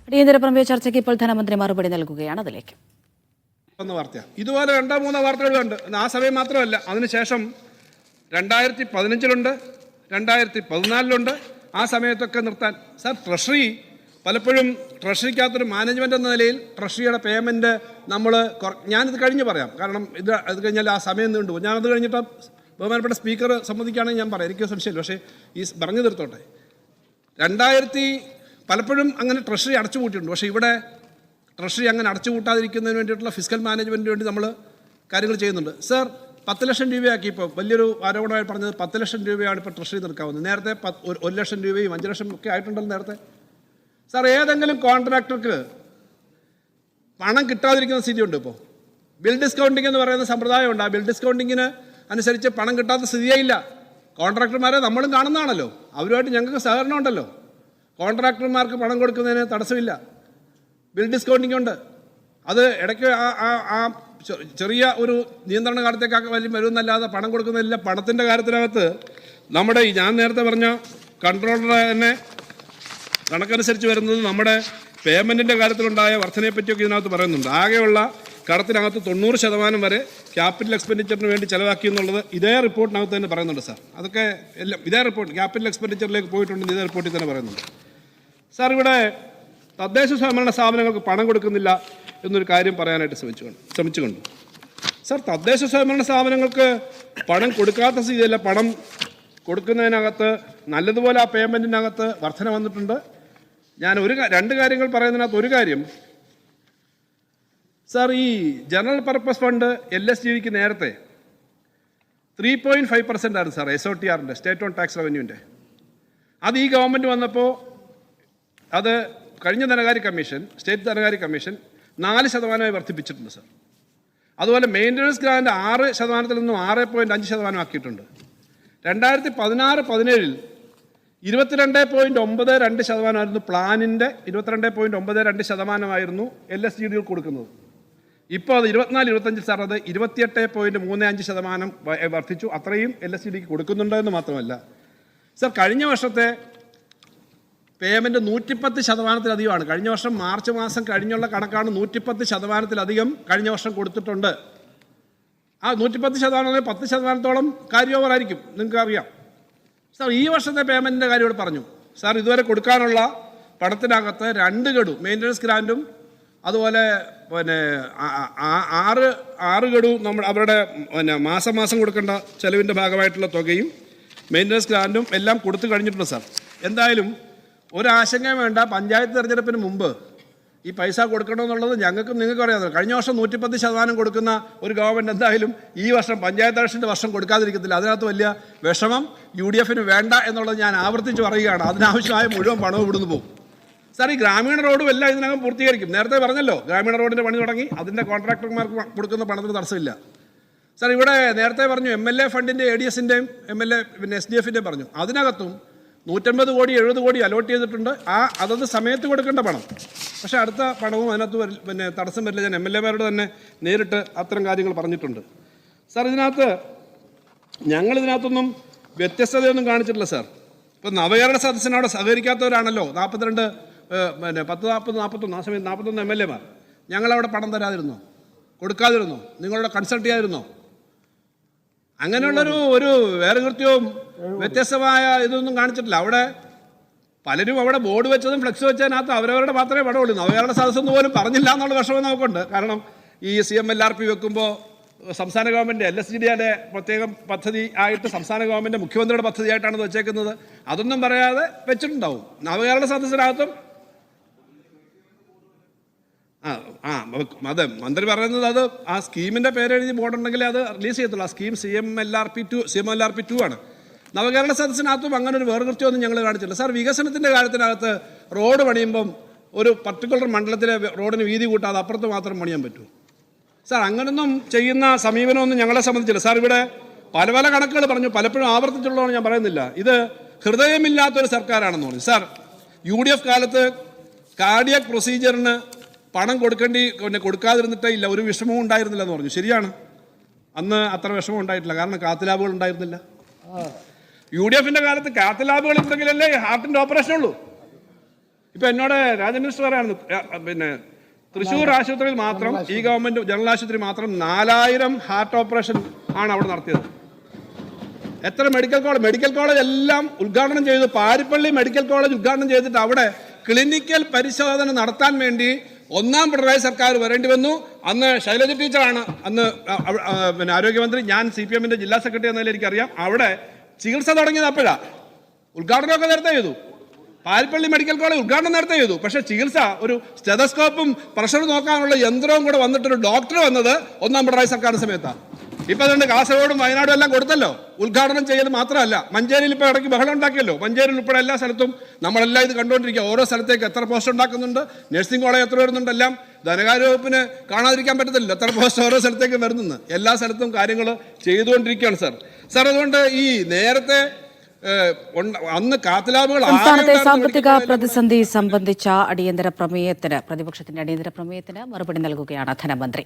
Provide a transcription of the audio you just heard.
അടിയന്തര പ്രമേയ ചർച്ചയ്ക്ക് ഇപ്പോൾ ധനമന്ത്രി മറുപടി നൽകുകയാണ്. അതിലേക്ക് വാർത്ത ഇതുപോലെ 2-3 വാർത്തകളുണ്ട്. ആ സമയം മാത്രമല്ല, അതിനുശേഷം 2015 2014 ആ സമയത്തൊക്കെ നിർത്താൻ സാർ ട്രഷറി പലപ്പോഴും ട്രഷറിക്കകത്തൊരു മാനേജ്മെൻ്റ് എന്ന നിലയിൽ ട്രഷറിയുടെ പേയ്മെൻറ്റ് നമ്മൾ ഞാനിത് കഴിഞ്ഞ് പറയാം, കാരണം അത് കഴിഞ്ഞാൽ ആ സമയം നീണ്ടു. ഞാനത് കഴിഞ്ഞിട്ട് ബഹുമാനപ്പെട്ട സ്പീക്കർ സമ്മതിക്കുകയാണെങ്കിൽ ഞാൻ പറയാം, എനിക്ക് സംശയമില്ല. പക്ഷേ ഈ പറഞ്ഞു തീർത്തോട്ടെ, പലപ്പോഴും അങ്ങനെ ട്രഷറി അടച്ചുപൂട്ടിയിട്ടുണ്ട്. പക്ഷേ ഇവിടെ ട്രഷറി അങ്ങനെ അടച്ചുപൂട്ടാതിരിക്കുന്നതിന് വേണ്ടിയിട്ടുള്ള ഫിസിക്കൽ മാനേജ്മെൻറ്റിന് വേണ്ടി നമ്മൾ കാര്യങ്ങൾ ചെയ്യുന്നുണ്ട്. സാർ 10 ലക്ഷം രൂപയാക്കി ഇപ്പോൾ വലിയൊരു ആരോപണമായി പറഞ്ഞത് 10 ലക്ഷം രൂപയാണ് ഇപ്പോൾ ട്രഷറി നിൽക്കാവുന്നത്. നേരത്തെ 1 ലക്ഷം രൂപയും 5 ലക്ഷം ഒക്കെ ആയിട്ടുണ്ടല്ലോ നേരത്തെ. സാർ ഏതെങ്കിലും കോൺട്രാക്ടർക്ക് പണം കിട്ടാതിരിക്കുന്ന സ്ഥിതിയുണ്ട്. ഇപ്പോൾ ബിൽ ഡിസ്കൗണ്ടിങ് എന്ന് പറയുന്ന സമ്പ്രദായമുണ്ട്. ആ ബിൽ ഡിസ്കൗണ്ടിങ്ങിന് അനുസരിച്ച് പണം കിട്ടാത്ത സ്ഥിതിയേ ഇല്ല. കോൺട്രാക്ടർമാരെ നമ്മളും കാണുന്നതാണല്ലോ, അവരുമായിട്ട് ഞങ്ങൾക്ക് സഹകരണം ഉണ്ടല്ലോ. കോൺട്രാക്ടർമാർക്ക് പണം കൊടുക്കുന്നതിന് തടസ്സമില്ല. ബിൽ ഡിസ്കൗണ്ടിങ് ഉണ്ട്. അത് ഇടയ്ക്ക് ആ ചെറിയ ഒരു നിയന്ത്രണ കാലത്തേക്കൊക്കെ വലിയ വരുമെന്നല്ലാതെ പണം കൊടുക്കുന്നില്ല. പണത്തിൻ്റെ കാര്യത്തിനകത്ത് നമ്മുടെ ഞാൻ നേരത്തെ പറഞ്ഞ കൺട്രോളറെ തന്നെ കണക്കനുസരിച്ച് വരുന്നത് നമ്മുടെ പേയ്മെൻറ്റിൻ്റെ കാര്യത്തിലുണ്ടായ വർധനയെപ്പറ്റിയൊക്കെ ഇതിനകത്ത് പറയുന്നുണ്ട്. ആകെയുള്ള കടത്തിനകത്ത് 90% വരെ ക്യാപിറ്റൽ എക്സ്പെൻഡിച്ചറിന് വേണ്ടി ചിലവാക്കി എന്നുള്ളത് ഇതേ റിപ്പോർട്ടിനകത്ത് തന്നെ പറയുന്നുണ്ട് സാർ. അതൊക്കെ എല്ലാം ഇതേ റിപ്പോർട്ട് ക്യാപിറ്റൽ എക്സ്പെൻഡിച്ചറിലേക്ക് പോയിട്ടുണ്ടെന്ന് ഇതേ റിപ്പോർട്ടിൽ തന്നെ പറയുന്നുണ്ട്. സാർ ഇവിടെ തദ്ദേശ സ്വയംഭരണ സ്ഥാപനങ്ങൾക്ക് പണം കൊടുക്കുന്നില്ല എന്നൊരു കാര്യം പറയാനായിട്ട് ശ്രമിച്ചുകൊണ്ട് സാർ, തദ്ദേശ സ്വയംഭരണ സ്ഥാപനങ്ങൾക്ക് പണം കൊടുക്കാത്ത സ്ഥിതിയല്ല, പണം കൊടുക്കുന്നതിനകത്ത് നല്ലതുപോലെ ആ പേയ്മെൻറ്റിനകത്ത് വർധന വന്നിട്ടുണ്ട്. ഞാൻ 2 കാര്യങ്ങൾ പറയുന്നതിനകത്ത് ഒരു കാര്യം സാർ, ഈ ജനറൽ പർപ്പസ് ഫണ്ട് LSGDക്ക് നേരത്തെ 3.5% ആയിരുന്നു സാർ SOTRൻ്റെ സ്റ്റേറ്റ് ഓൺ ടാക്സ് റവന്യൂവിൻ്റെ. അത് ഈ ഗവൺമെൻറ് വന്നപ്പോൾ അത് കഴിഞ്ഞ ധനകാര്യ കമ്മീഷൻ സ്റ്റേറ്റ് ധനകാര്യ കമ്മീഷൻ 4% വർദ്ധിപ്പിച്ചിട്ടുണ്ട് സാർ. അതുപോലെ മെയിൻ്റനൻസ് ഗ്രാൻഡ് 6% നിന്നും 6.5% ആക്കിയിട്ടുണ്ട്. 2016-17 22.92% പ്ലാനിൻ്റെ 22.92% LSGDകൾ കൊടുക്കുന്നത്. ഇപ്പോൾ അത് 24-25 സാർ, അത് 28.35% വർദ്ധിച്ചു. അത്രയും LSGDക്ക് കൊടുക്കുന്നുണ്ടെന്ന് മാത്രമല്ല സാർ, കഴിഞ്ഞ വർഷത്തെ പേയ്മെൻറ്റ് 110%-ലധികമാണ്. കഴിഞ്ഞ വർഷം മാർച്ച് മാസം കഴിഞ്ഞുള്ള കണക്കാണ്. 110%-ലധികം കഴിഞ്ഞ വർഷം കൊടുത്തിട്ടുണ്ട്. ആ 110% 10%-ഓളം കാരി ഓവറായിരിക്കും, നിങ്ങൾക്ക് അറിയാം സാർ. ഈ വർഷത്തെ പേയ്മെൻറ്റിൻ്റെ കാര്യം ഇവിടെ പറഞ്ഞു സാർ. ഇതുവരെ കൊടുക്കാനുള്ള പണത്തിനകത്ത് 2 ഗഡു മെയിൻ്റനൻസ് ഗ്രാൻഡും അതുപോലെ 6 ഗഡു അവരുടെ മാസം കൊടുക്കേണ്ട ചെലവിൻ്റെ ഭാഗമായിട്ടുള്ള തുകയും മെയിൻ്റനൻസ് ഗ്രാൻഡും എല്ലാം കൊടുത്തു കഴിഞ്ഞിട്ടുണ്ട് സാർ. എന്തായാലും ഒരാശങ്കയും വേണ്ട, പഞ്ചായത്ത് തിരഞ്ഞെടുപ്പിന് മുമ്പ് ഈ പൈസ കൊടുക്കണമെന്നുള്ളത് ഞങ്ങൾക്കും നിങ്ങൾക്കും അറിയാമല്ലോ. കഴിഞ്ഞ വർഷം 110% കൊടുക്കുന്ന ഒരു ഗവൺമെൻറ് എന്തായാലും ഈ വർഷം പഞ്ചായത്ത് ഇലക്ഷൻ്റെ വർഷം കൊടുക്കാതിരിക്കത്തില്ല. അതിനകത്ത് വലിയ വിഷമം UDFന് വേണ്ട എന്നുള്ളത് ഞാൻ ആവർത്തിച്ച് പറയുകയാണ്. അതിനാവശ്യമായ മുഴുവൻ പണവും ഇവിടുന്ന് പോകും സാർ. ഈ ഗ്രാമീണ റോഡും എല്ലാം ഇതിനകം പൂർത്തീകരിക്കും. നേരത്തെ പറഞ്ഞല്ലോ, ഗ്രാമീണ റോഡിൻ്റെ പണി തുടങ്ങി. അതിൻ്റെ കോൺട്രാക്ടർമാർക്ക് കൊടുക്കുന്ന പണത്തിന് തടസ്സമില്ല സാർ. ഇവിടെ നേരത്തെ പറഞ്ഞു MLA ഫണ്ടിൻ്റെ ADSൻ്റെയും MLA SDFൻ്റെയും പറഞ്ഞു. അതിനകത്തും 150 കോടി 70 കോടി അലോട്ട് ചെയ്തിട്ടുണ്ട്. അതത് സമയത്ത് കൊടുക്കേണ്ട പണം. പക്ഷേ അടുത്ത പണവും അതിനകത്ത് തടസ്സം വരില്ല. ഞാൻ MLA-മാരോട് തന്നെ നേരിട്ട് അത്തരം കാര്യങ്ങൾ പറഞ്ഞിട്ടുണ്ട് സാർ. ഞങ്ങളിതിനകത്തൊന്നും വ്യത്യസ്തതയൊന്നും കാണിച്ചിട്ടില്ല സാർ. ഇപ്പോൾ നവകേരള സദസ്സിനോട് സഹകരിക്കാത്തവരാണല്ലോ 42 10-40-41 ആ സമയത്ത് 41 MLA-മാർ. ഞങ്ങളവിടെ പണം തരാതിരുന്നോ, കൊടുക്കാതിരുന്നോ, നിങ്ങളോട് കൺസൾട്ട് ചെയ്യാതിരുന്നോ? അങ്ങനെയുള്ളൊരു വേറെ കൃത്യവും വ്യത്യസ്തമായ ഇതൊന്നും കാണിച്ചിട്ടില്ല. അവിടെ പലരും അവിടെ ബോർഡ് വെച്ചതും ഫ്ലെക്സ് വെച്ചതിനകത്ത് അവരവരുടെ മാത്രമേ പടമുള്ളൂ. നവകേരള സദസ്സൊന്നും പോലും പറഞ്ഞില്ല എന്നുള്ള വിഷമം നമുക്കുണ്ട്. കാരണം ഈ CMLRP വെക്കുമ്പോൾ സംസ്ഥാന ഗവൺമെൻറ് LSGDയുടെ പ്രത്യേകം പദ്ധതി ആയിട്ട് സംസ്ഥാന ഗവൺമെൻറ് മുഖ്യമന്ത്രിയുടെ പദ്ധതിയായിട്ടാണ് വെച്ചേക്കുന്നത്. അതൊന്നും പറയാതെ വെച്ചിട്ടുണ്ടാവും. നവകേരള സദസ്സിനകത്തും അതെ, മന്ത്രി പറയുന്നത് അത് ആ സ്കീമിൻ്റെ പേരെഴുതി ബോർഡുണ്ടെങ്കിൽ അത് റിലീസ് ചെയ്യത്തുള്ളൂ. ആ സ്കീം CMLRP 2 ആണ്. നവകേരള സദസ്സിനകത്തും അങ്ങനെ ഒരു വേർകൃത്യമൊന്നും ഞങ്ങൾ കാണിച്ചില്ല സാർ. വികസനത്തിൻ്റെ കാര്യത്തിനകത്ത് റോഡ് പണിയുമ്പം ഒരു പർട്ടിക്കുലർ മണ്ഡലത്തിലെ റോഡിന് വീതി കൂട്ടാതെ അപ്പുറത്ത് മാത്രം പണിയാൻ പറ്റുമോ സാർ? അങ്ങനൊന്നും ചെയ്യുന്ന സമീപനമൊന്നും ഞങ്ങളെ സംബന്ധിച്ചില്ല സാർ. ഇവിടെ പല കണക്കുകൾ പറഞ്ഞു, പലപ്പോഴും ആവർത്തിച്ചുള്ളതാണ്, ഞാൻ പറയുന്നില്ല. ഇത് ഹൃദയമില്ലാത്തൊരു സർക്കാരാണെന്ന് പറഞ്ഞു സാർ. UDF കാലത്ത് കാർഡിയാക് പ്രൊസീജിയറിന് പണം കൊടുക്കാതിരുന്നിട്ടേ ഇല്ല, ഒരു വിഷമവും ഉണ്ടായിരുന്നില്ല എന്ന് പറഞ്ഞു. ശരിയാണ്, അന്ന് അത്ര വിഷമം ഉണ്ടായിട്ടില്ല, കാരണം കാത്ത് ലാബുകൾ ഉണ്ടായിരുന്നില്ല. UDFൻ്റെ കാലത്ത് കാത്ത് ലാബുകൾ ഉണ്ടെങ്കിലല്ലേ ഹാർട്ടിൻ്റെ ഓപ്പറേഷൻ ഉള്ളൂ. ഇപ്പൊ എന്നോട് രാജേന്ദ്ര മിനിസ്റ്റർ പറയാണ് പിന്നെ തൃശ്ശൂർ ആശുപത്രിയിൽ മാത്രം ഈ ഗവൺമെന്റ് ജനറൽ ആശുപത്രി മാത്രം 4000 ഹാർട്ട് ഓപ്പറേഷൻ ആണ് അവിടെ നടത്തിയത്. എത്ര മെഡിക്കൽ കോളേജ് എല്ലാം ഉദ്ഘാടനം ചെയ്തു. പാരിപ്പള്ളി മെഡിക്കൽ കോളേജ് ഉദ്ഘാടനം ചെയ്തിട്ട് അവിടെ ക്ലിനിക്കൽ പരിശോധന നടത്താൻ വേണ്ടി ഒന്നാം പിണറായി സർക്കാർ വരേണ്ടി വന്നു. അന്ന് ശൈലജ ടീച്ചറാണ് അന്ന് പിന്നെ ആരോഗ്യമന്ത്രി, ഞാൻ CPM ജില്ലാ സെക്രട്ടറി എന്നതിൽ എനിക്കറിയാം. അവിടെ ചികിത്സ തുടങ്ങിയത് അപ്പോഴാണ്. ഉദ്ഘാടനമൊക്കെ നേരത്തെ ചെയ്തു. പാരിപ്പള്ളി മെഡിക്കൽ കോളേജ് ഉദ്ഘാടനം നേരത്തെ ചെയ്തു. പക്ഷേ ചികിത്സ, ഒരു സ്റ്റെതസ്കോപ്പും പ്രഷർ നോക്കാനുള്ള യന്ത്രവും കൂടെ വന്നിട്ടൊരു ഡോക്ടർ വന്നത് ഒന്നാം പിണറായി സർക്കാരിന്റെ സമയത്താണ്. ഇപ്പൊ അതുകൊണ്ട് കാസർഗോഡും വയനാടും എല്ലാം കൊടുത്തല്ലോ. ഉദ്ഘാടനം ചെയ്യൽ മാത്രമല്ല, മഞ്ചേരിയിൽ ഇപ്പോൾ ഇടയ്ക്ക് ബഹളം ഉണ്ടാക്കിയല്ലോ. മഞ്ചേരിയിൽ ഉൾപ്പെടെ എല്ലാ സ്ഥലത്തും നമ്മളെല്ലാം ഇത് കണ്ടുകൊണ്ടിരിക്കുക. ഓരോ സ്ഥലത്തേക്ക് എത്ര പോസ്റ്റ് ഉണ്ടാക്കുന്നുണ്ട്, നഴ്സിംഗ് കോളേജ് എത്ര വരുന്നുണ്ട്, എല്ലാം ധനകാര്യ വകുപ്പിന് കാണാതിരിക്കാൻ പറ്റത്തില്ല. എത്ര പോസ്റ്റ് ഓരോ സ്ഥലത്തേക്ക് വരുന്നെന്ന് എല്ലാ സ്ഥലത്തും കാര്യങ്ങൾ ചെയ്തുകൊണ്ടിരിക്കുകയാണ് സാർ. അതുകൊണ്ട് ഈ നേരത്തെ അന്ന് കാത്തലാബുകൾ സംസ്ഥാനത്തെ സാമ്പത്തിക പ്രതിസന്ധി സംബന്ധിച്ച അടിയന്തര പ്രമേയത്തിന്, പ്രതിപക്ഷത്തിന്റെ അടിയന്തര പ്രമേയത്തിന് മറുപടി നൽകുകയാണ് ധനമന്ത്രി.